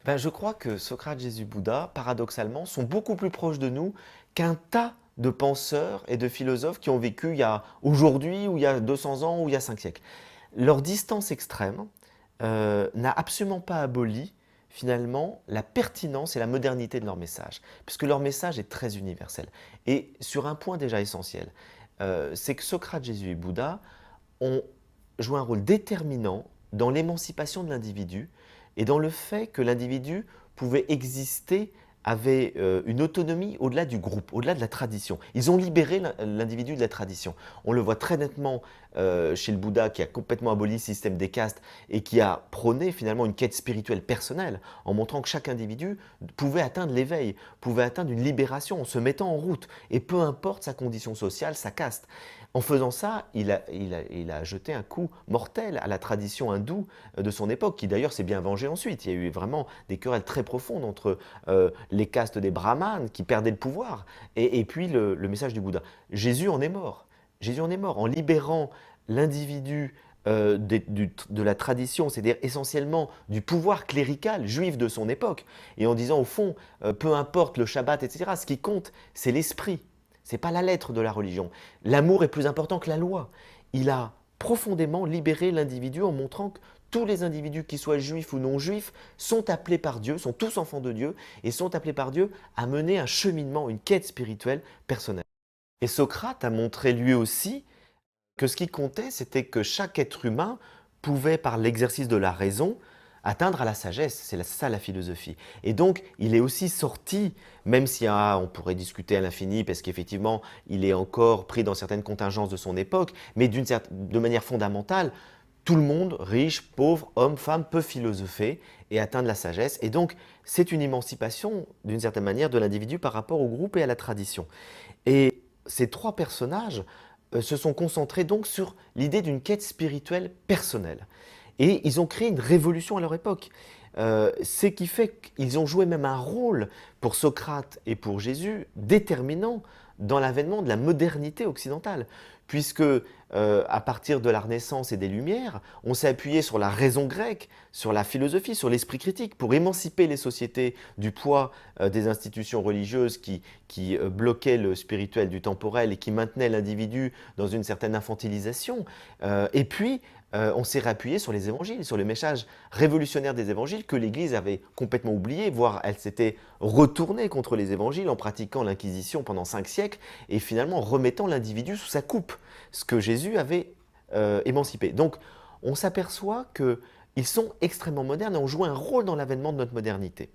Ben, je crois que Socrate, Jésus, Bouddha, paradoxalement, sont beaucoup plus proches de nous qu'un tas de penseurs et de philosophes qui ont vécu il y a aujourd'hui, ou il y a 200 ans, ou il y a 5 siècles. Leur distance extrême n'a absolument pas aboli, finalement, la pertinence et la modernité de leur message, puisque leur message est très universel. Et sur un point déjà essentiel, c'est que Socrate, Jésus et Bouddha ont joué un rôle déterminant dans l'émancipation de l'individu et dans le fait que l'individu pouvait exister, avait une autonomie au-delà du groupe, au-delà de la tradition. Ils ont libéré l'individu de la tradition. On le voit très nettement chez le Bouddha qui a complètement aboli le système des castes et qui a prôné finalement une quête spirituelle personnelle en montrant que chaque individu pouvait atteindre l'éveil, pouvait atteindre une libération en se mettant en route et peu importe sa condition sociale, sa caste. En faisant ça, il a jeté un coup mortel à la tradition hindoue de son époque, qui d'ailleurs s'est bien vengée ensuite. Il y a eu vraiment des querelles très profondes entre les castes des brahmanes qui perdaient le pouvoir et puis le message du Bouddha. Jésus en est mort. Jésus en est mort en libérant l'individu de la tradition, c'est-à-dire essentiellement du pouvoir clérical juif de son époque, et en disant au fond, peu importe le Shabbat, etc., ce qui compte, c'est l'esprit. Ce n'est pas la lettre de la religion. L'amour est plus important que la loi. Il a profondément libéré l'individu en montrant que tous les individus, qu'ils soient juifs ou non juifs, sont appelés par Dieu, sont tous enfants de Dieu, et sont appelés par Dieu à mener un cheminement, une quête spirituelle personnelle. Et Socrate a montré lui aussi que ce qui comptait, c'était que chaque être humain pouvait, par l'exercice de la raison, atteindre à la sagesse. C'est ça la philosophie. Et donc, il est aussi sorti, même si on pourrait discuter à l'infini, parce qu'effectivement, il est encore pris dans certaines contingences de son époque, mais de manière fondamentale, tout le monde, riche, pauvre, homme, femme, peut philosopher et atteindre la sagesse. Et donc, c'est une émancipation, d'une certaine manière, de l'individu par rapport au groupe et à la tradition. Et ces trois personnages se sont concentrés donc sur l'idée d'une quête spirituelle personnelle. Et ils ont créé une révolution à leur époque. Ce qui fait qu'ils ont joué même un rôle pour Socrate et pour Jésus déterminant dans l'avènement de la modernité occidentale. Puisque à partir de la Renaissance et des Lumières, on s'est appuyé sur la raison grecque, sur la philosophie, sur l'esprit critique pour émanciper les sociétés du poids des institutions religieuses qui bloquaient le spirituel du temporel et qui maintenaient l'individu dans une certaine infantilisation. Et puis, on s'est réappuyé sur les évangiles, sur le message révolutionnaire des évangiles que l'Église avait complètement oublié, voire elle s'était retournée contre les évangiles en pratiquant l'inquisition pendant 5 siècles et finalement remettant l'individu sous sa coupe, ce que Jésus avait émancipé. Donc on s'aperçoit qu'ils sont extrêmement modernes et ont joué un rôle dans l'avènement de notre modernité.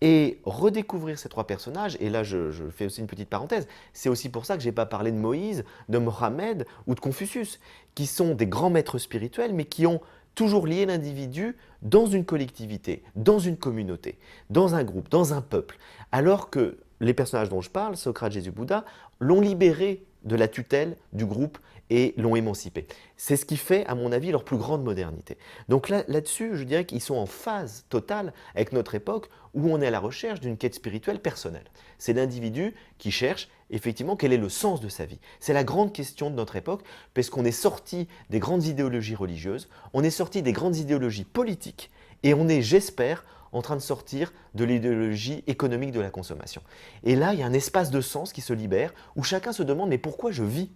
Et redécouvrir ces trois personnages, et là je fais aussi une petite parenthèse, c'est aussi pour ça que je n'ai pas parlé de Moïse, de Mohammed ou de Confucius, qui sont des grands maîtres spirituels, mais qui ont toujours lié l'individu dans une collectivité, dans une communauté, dans un groupe, dans un peuple. Alors que les personnages dont je parle, Socrate, Jésus, Bouddha, l'ont libéré de la tutelle du groupe et l'ont émancipé. C'est ce qui fait, à mon avis, leur plus grande modernité. Donc là-dessus, je dirais qu'ils sont en phase totale avec notre époque où on est à la recherche d'une quête spirituelle personnelle. C'est l'individu qui cherche effectivement quel est le sens de sa vie. C'est la grande question de notre époque parce qu'on est sorti des grandes idéologies religieuses, on est sorti des grandes idéologies politiques et on est, j'espère, en train de sortir de l'idéologie économique de la consommation. Et là, il y a un espace de sens qui se libère où chacun se demande mais pourquoi je vis?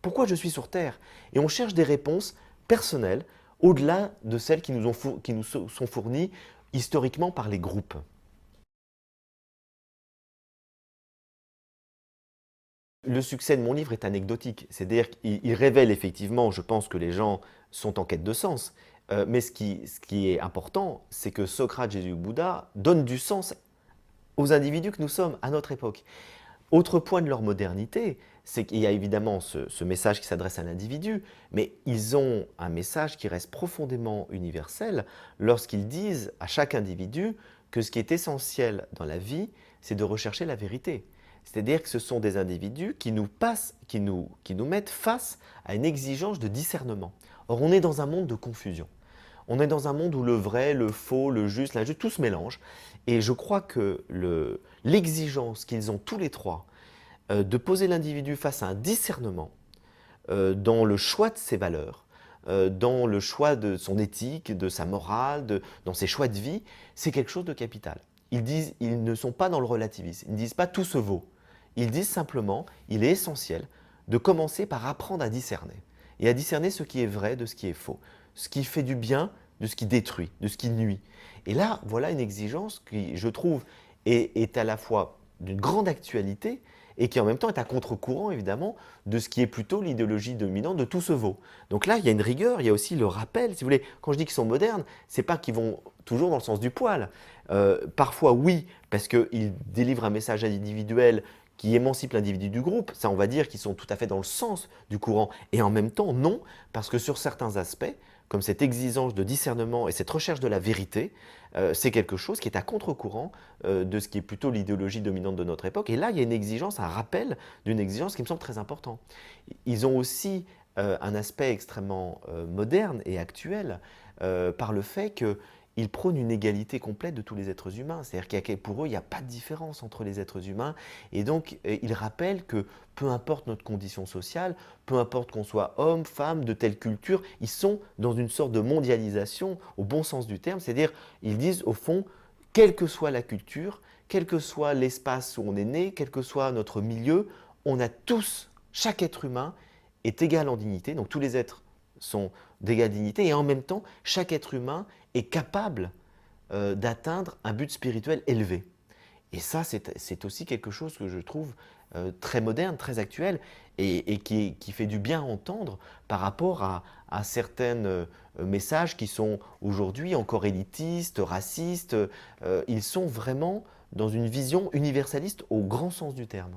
Pourquoi je suis sur Terre? Et on cherche des réponses personnelles au-delà de celles qui nous sont fournies historiquement par les groupes. Le succès de mon livre est anecdotique, c'est-à-dire qu'il révèle effectivement, je pense que les gens sont en quête de sens, mais ce qui est important, c'est que Socrate, Jésus ou Bouddha donnent du sens aux individus que nous sommes à notre époque. Autre point de leur modernité, c'est qu'il y a évidemment ce message qui s'adresse à l'individu, mais ils ont un message qui reste profondément universel lorsqu'ils disent à chaque individu que ce qui est essentiel dans la vie, c'est de rechercher la vérité. C'est-à-dire que ce sont des individus qui nous mettent face à une exigence de discernement. Or, on est dans un monde de confusion. On est dans un monde où le vrai, le faux, le juste, l'injuste, tout se mélange. Et je crois que l'exigence qu'ils ont tous les trois de poser l'individu face à un discernement dans le choix de ses valeurs, dans le choix de son éthique, de sa morale, dans ses choix de vie, c'est quelque chose de capital. Ils ne sont pas dans le relativisme, ils ne disent pas tout se vaut. Ils disent simplement, il est essentiel de commencer par apprendre à discerner. Et à discerner ce qui est vrai de ce qui est faux, ce qui fait du bien de ce qui détruit, de ce qui nuit. Et là, voilà une exigence qui, je trouve, est à la fois d'une grande actualité et qui en même temps est à contre-courant, évidemment, de ce qui est plutôt l'idéologie dominante de tout se vaut. Donc là, il y a une rigueur, il y a aussi le rappel, si vous voulez. Quand je dis qu'ils sont modernes, ce n'est pas qu'ils vont toujours dans le sens du poil. Parfois, oui, parce qu'ils délivrent un message individuel qui émancipe l'individu du groupe. Ça, on va dire qu'ils sont tout à fait dans le sens du courant. Et en même temps, non, parce que sur certains aspects, comme cette exigence de discernement et cette recherche de la vérité, c'est quelque chose qui est à contre-courant de ce qui est plutôt l'idéologie dominante de notre époque. Et là, il y a une exigence, un rappel d'une exigence qui me semble très important. Ils ont aussi un aspect extrêmement moderne et actuel par le fait qu'ils prônent une égalité complète de tous les êtres humains. C'est-à-dire que pour eux, il n'y a pas de différence entre les êtres humains. Et donc, ils rappellent que peu importe notre condition sociale, peu importe qu'on soit homme, femme, de telle culture, ils sont dans une sorte de mondialisation au bon sens du terme. C'est-à-dire, ils disent au fond, quelle que soit la culture, quel que soit l'espace où on est né, quel que soit notre milieu, on a tous, chaque être humain est égal en dignité. Donc tous les êtres sont d'égale dignité et en même temps, chaque être humain est capable d'atteindre un but spirituel élevé. Et ça, c'est aussi quelque chose que je trouve très moderne, très actuel et qui fait du bien à entendre par rapport à certains messages qui sont aujourd'hui encore élitistes, racistes. Ils sont vraiment dans une vision universaliste au grand sens du terme.